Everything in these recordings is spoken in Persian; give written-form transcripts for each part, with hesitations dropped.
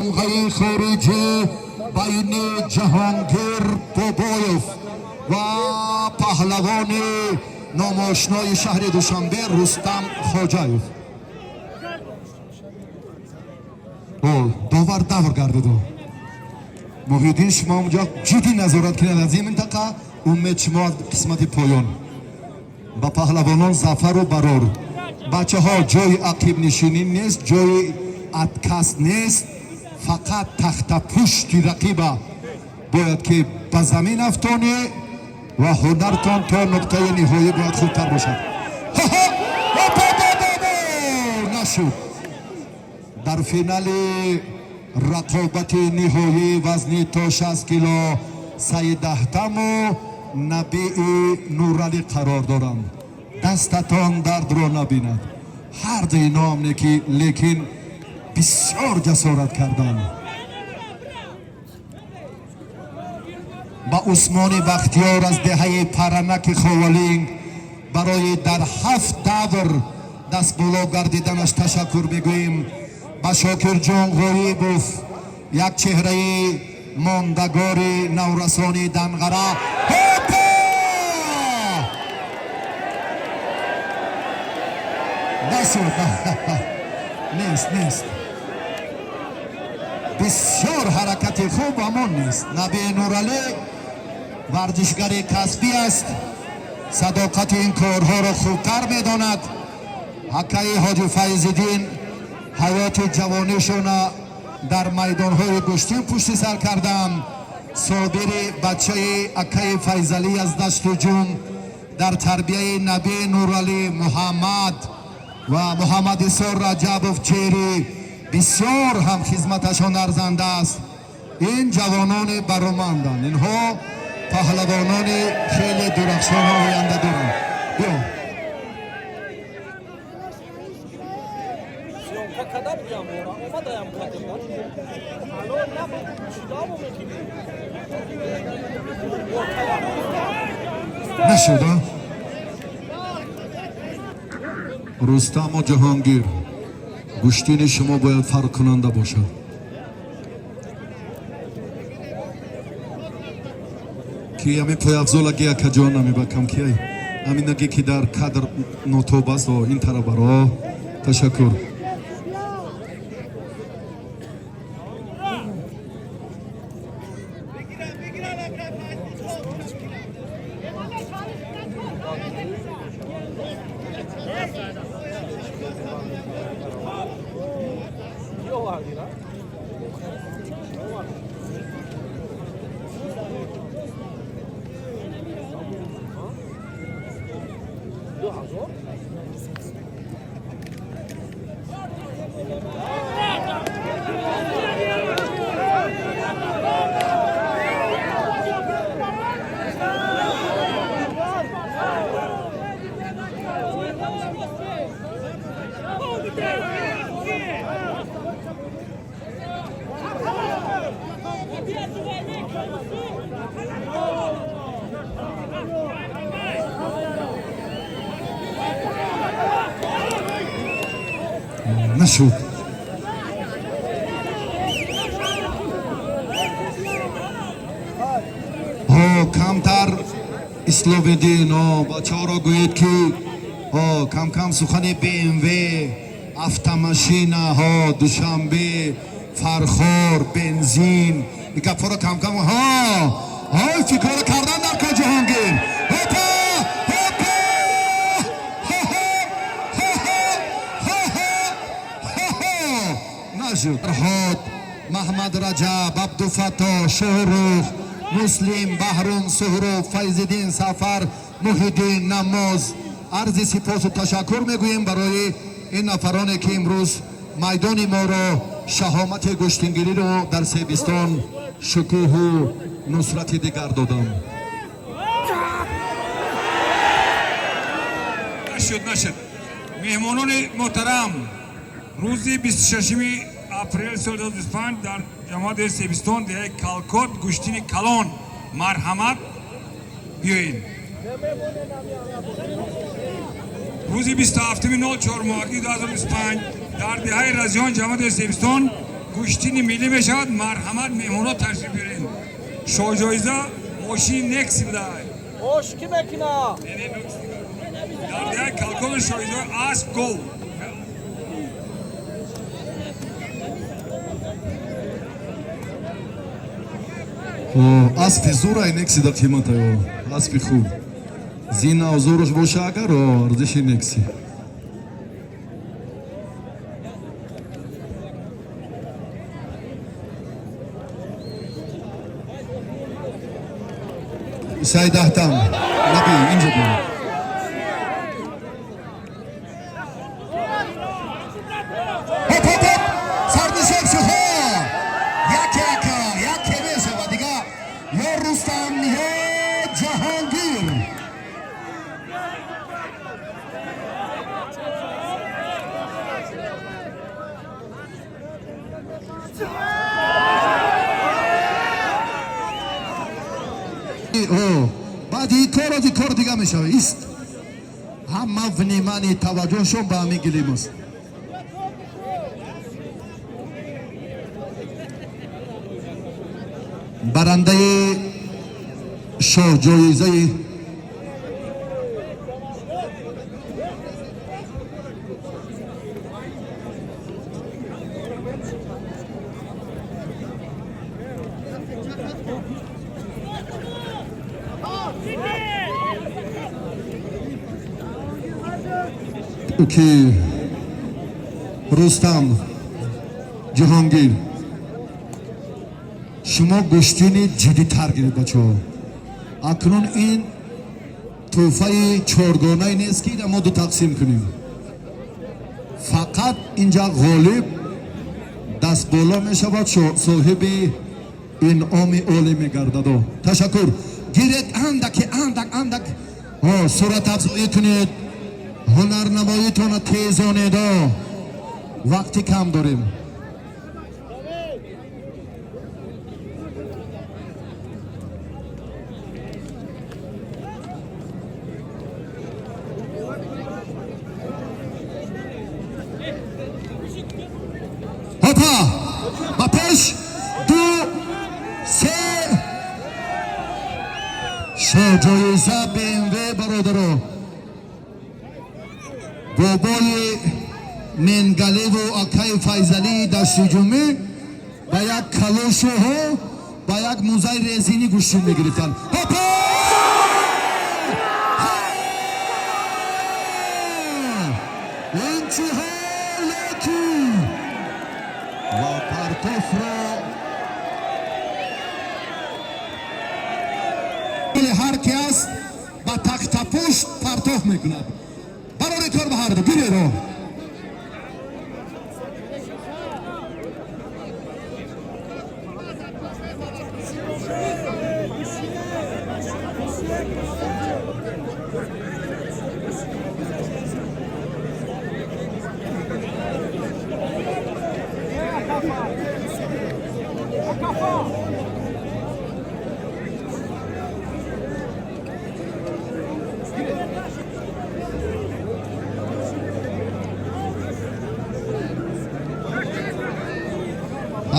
جنگ خارجی بین جهانگیر بابایف و پهلوان ناماشنای شهر دوشنبه رستم خواجایف. داور دور گردیدو. محیدین شما اونجا جدی نظارت کنید از این منطقه. امید شما قسمت پایان با پهلوانان ظفر و برار. بچه ها جای عقیب نشینی نیست، جای اتکاس نیست، فقط تخت پشت رقیبه باید که به زمین افتانه و هنرتان تا نقطه نهایی باید خوبتر باشد. نشد. در فینال رقابت نهایی وزن تا 60 کیلو 13 تامو نبی نورعلی قرار دارم. دستتان درد رو نبیند. هر دی نام نکی لیکن بسیار جسارت کردن. با عثمان بختیار از دهه پرنک خوالینگ برای در 7 دور دست بالا گردیدنش تشکر بگوییم. با شاکر جان غایبوف یک چهره ماندگار نورسانی دنغره. نیست بسیار حرکت خوب امان نیست. نبی نورعلی ورزشگر کسبی است، صداقت این کارها را خوبتر میداند. حکای حاجی فیض‌الدین حیات جوانیشون در میدانهای گشتین پشت سر کردند. صابر بچه حکای فیضعلی از دشت جون در تربیه نبی نورعلی محمد و محمد اسحاق رجبوف چهری بسیار هم خدمتشان ارزنده است. این جوانان برومندند، اینها پهلوانان خیلی درخشان و آینده دارند. نشده رستم و جهانگیر گوشتین شما باید فرق کننده باشد. که همین پای افضال اگه یک جان نمی بکم که همین اگه که در کادر نوتوب است و این طرف برای تشکر. نشد. کمتر اسلوبیدین بچه ها را گوید که کم کم سخن BMW افتاماشین ها دوشنبه فرخار بنزین این گفت را کم کم فکر کردن در که جهانگیر نشد. محمد رجب، عبدالفتاح، شهروخ، مسلم، بهرام، سهراب، فیض‌الدین، سفر، محیدین، نماز عرض سپاس و تشکر میگوییم برای این نفرانی که امروز میدان ما را شهامت گشتنگیری رو در سیبستان شکوه و نصرت دیگر دادم. نشد. مهمانان محترم، روز 26 اپریل سال 2025 در جماعت سیبستان دهه کالکوت گوشتین کلان مرحمت بیایید. روز 27 نوامبر 2025 در دهه رزیان جماعت سیبستان گوشتینی میلی میشود. مرحمت مهمونا تشریف بیارین. شاجایزه ماشین نکس بده. Hoş kim ekina? در دیگه کلکون شایزه اسب گل. اسب زور اینکسی در قیمت اسب خوب زین آزورش باشه اگر ارزش اینکسی سعید احتم نبی اینجا بیم سردشک شده یکی میشه و دیگه یا رستم یا جهانگیر بعد این کار دیگه میشه ایست همه ونیمانی توجهشون به همین گلیم است برنده شاه جایزه که رستم جهانگیر شما گشتین جدی تر گیرید بچه ها اکنون این توفه چارگانه نیست که ما دو تقسیم کنیم فقط اینجا غالب دست بالا می شود صاحب این آمی اولی می گردد تشکر گیرید اندک صورت افزایی کنید هنر نمایی تون تیزانید وقتی کم داریم با پیش 2 3 شاه جایزه BMW برادرو بابای منگلی و آکای فیضلی دستی جمعه با یک کلوشو ها با یک موزه رزینی گوشتین میگرفتن و پرتوف را هر کس با تخت پشت پرتوف میکند برای کار به هر دو گیره رو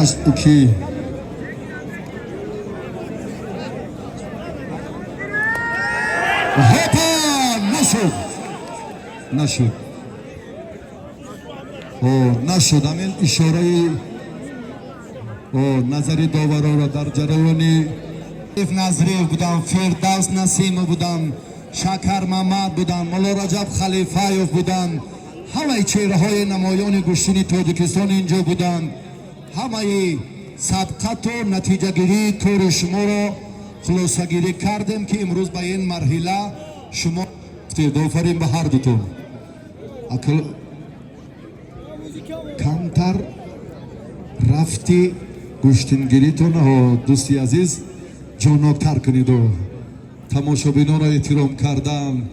از اوکی نشد همین اشاره نظری داورا را در جریانی نظری بودم فردوس نسیم بودم شکر محمد بودم مولا رجب خلیفایف بودم همه چهره های نمایان گوشتین تاجیکستان اینجا بودن همه سبقت و نتیجه گیری طور شما را خلاصه گیری کردیم که امروز به این مرحله شما آفرین به هر دوتون کمتر رفتی گوشتینگیریتون دوستی عزیز جانکتر کنید و تماشابینان را احترام کردن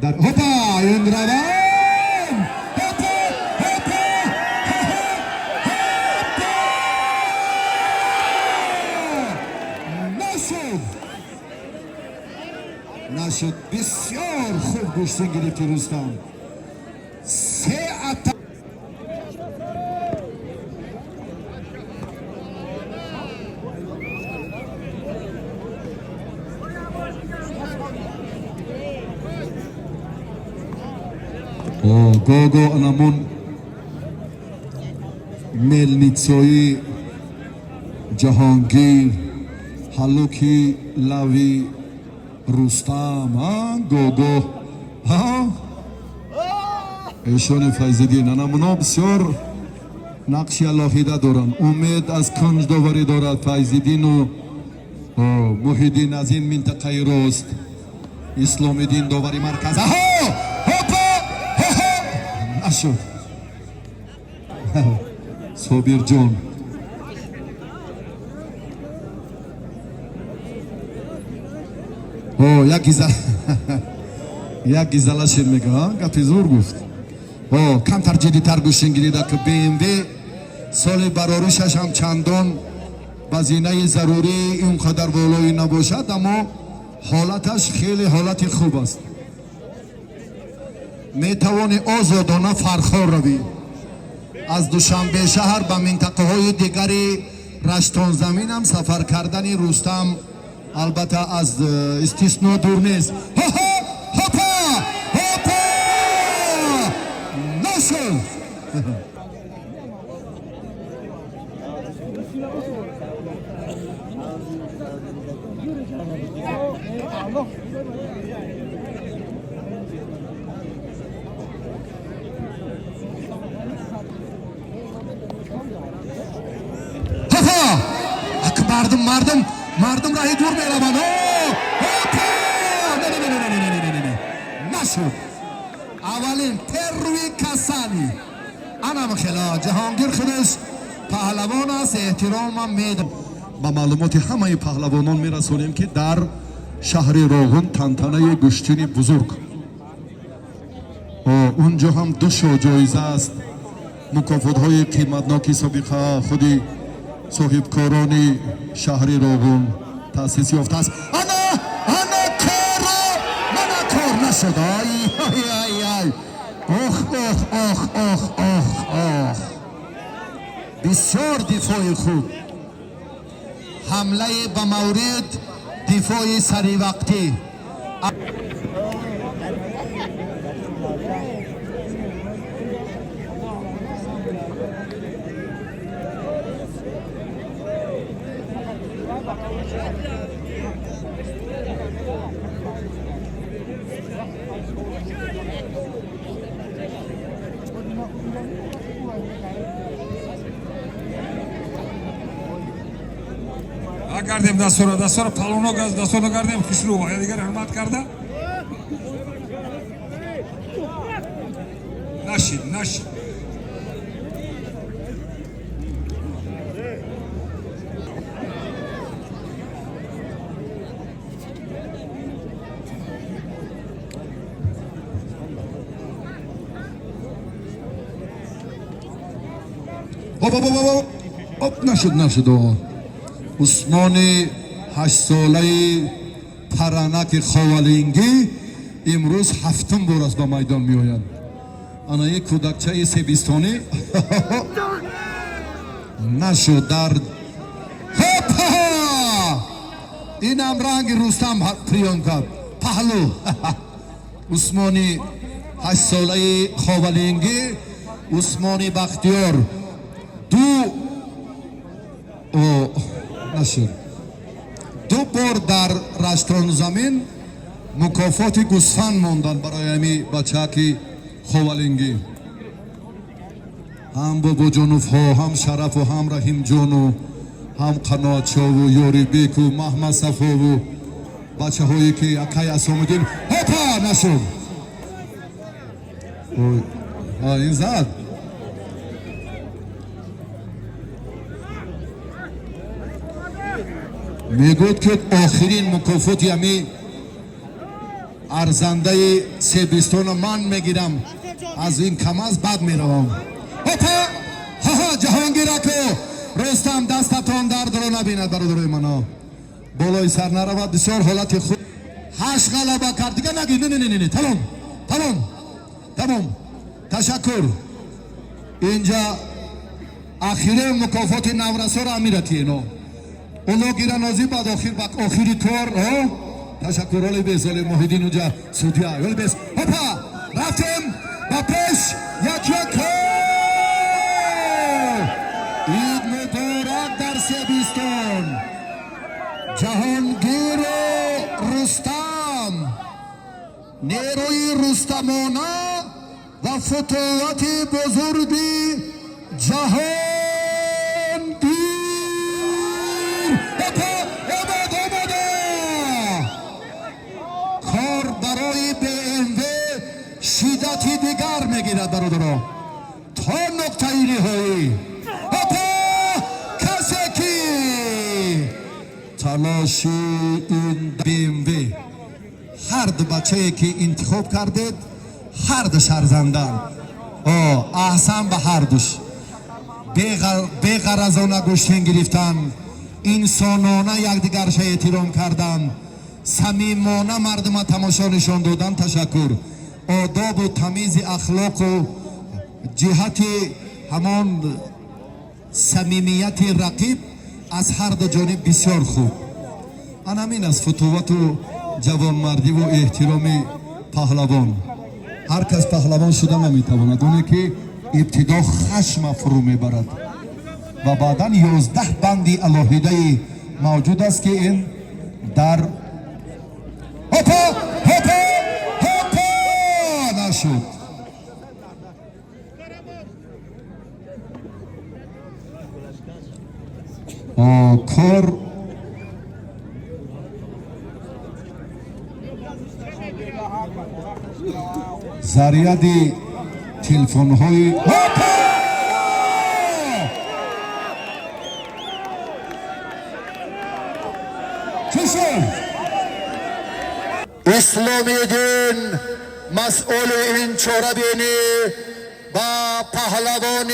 در هپا این روان نشد بسیار خوب گوشتین گرفتی رستم 3 اتاق گوگو انمون ملنیتسوی جهانگیر حلوکی لاوی رستم گوگو ایشان فیض‌الدین انمونا بسیار نقشی الافیده دارن. امید از کنج داوری دارد. فیض‌الدین و محیدین از این منطقه روست. اسلام دین داوری مرکز نشد. صابر جان یک گیزله شیر میگه گپی زور گفت. کمتر جدی‌تر گوشین گیریده که BMW سال برارشش هم چندان بزینه ضروری اینقدر بالایی نباشد، اما حالتش خیلی حالت خوب است. میتوانی آزادانه فرخار روی از دوشنبه شهر به منطقه های دیگری رشتان زمین هم سفر کردن رستم البته از استثنا دور نیست. نشد. مردم راهی دور میروند. نشد. اولین تروی کسانی انم خلا جهانگیر خودش پهلوان است. احترام هم میدم. با معلومات همه پهلوانان میرسونیم که در شهر راغون تنتنه گشتین بزرگ اونجا هم 2 جایزه است. مکافات های قیمتناکی سابقه خودی صاحبکاران شهر راغون تأسیس یافته است. انا کار نشد. بسیار دفاع خوب. حمله به مورد، دفاع سری وقتی. کردیم دستور پالونو دستور کردیم خسرو و دیگر حرمت کرده نشید. نشد. عثمان 8 ساله پرنک خوالینگی امروز 7م بار است به میدان می آید. انا یک کودکچه سیبستانی نشد. در اینم رنگ رستم پریان کرد. پهلو عثمانی 8 ساله خوالینگی عثمانی بختیار دو بار در رشتان زمین مکافات گوسفند ماندن برای امی بچه که خوالینگی. هم بابا جانوف ها، هم شرف و هم رحیم جانو، هم قناعت شا و یاری بیک و محمد صفا و بچه هایی که اکای اسامدین نشد. این زد. میگوید که آخرین مکافات یمی ارزنده سیبستان من میگیرم، از این کم از بد میروم. جهانگیر اکو رستم دستتان درد رو نبیند برادرای منا. بالای سر نرود. بسیار حالت خوب. 8 غلبه کرد دیگه نگی. نه تمام. تشکر. اینجا آخرین مکافات نورسا را میرتی اینو اونا گیرن نازی بعد آخری کار. تشکر. ولی بیس ولی محیدین اونجا سودیه ولی بیس رفتیم به آتش یک عید مبارک در سبیستان. جهانگیر رستم، نیروی رستمانه و فتوحات بزرگی جهانگیر. کار برای BMW شیدتی دیگر میگیرد برادران تا نقطه نهایی. کسی که تلاشی این BMW هر دو بچه که انتخاب کردید هر دو سرزندن احسن به هر دوش بی‌غرضانه گوشتن گرفتن، انسانانه یکدیگرش احترام کردن، صمیمانه مردم تماشا نشان دادن. تشکر. آداب و تمیز اخلاق و جهت همان صمیمیت رقیب از هر دو جانب بسیار خوب. آن همین از فتوحات و جوانمردی و احترام پهلوان. هر کس پهلوان شده نمیتواند، اونه که ابتدا خشم فرو میبرد و بعدا 11 بندی علاهیده موجود است که این در هپا نشد. کار زریاد تلفن های اسلامی دین مسئول این چاره بینی با پهلوان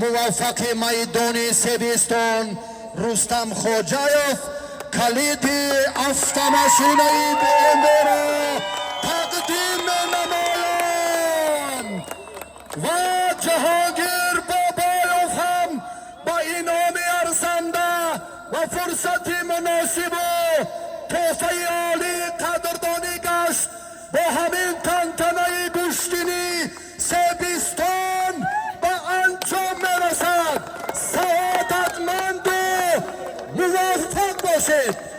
موفق میدان سیبستان رستم خوجایف کلید افسانه‌شونه BMW را تقدیم نمایند و جهانگیر بابایف هم با انعام ارزنده و فرصت مناسب و تحفه عالی قدردانی گشت. با همین تنتنه گشتنی سیبستان به انجام میرسد. سعادتمند و موفق باشید.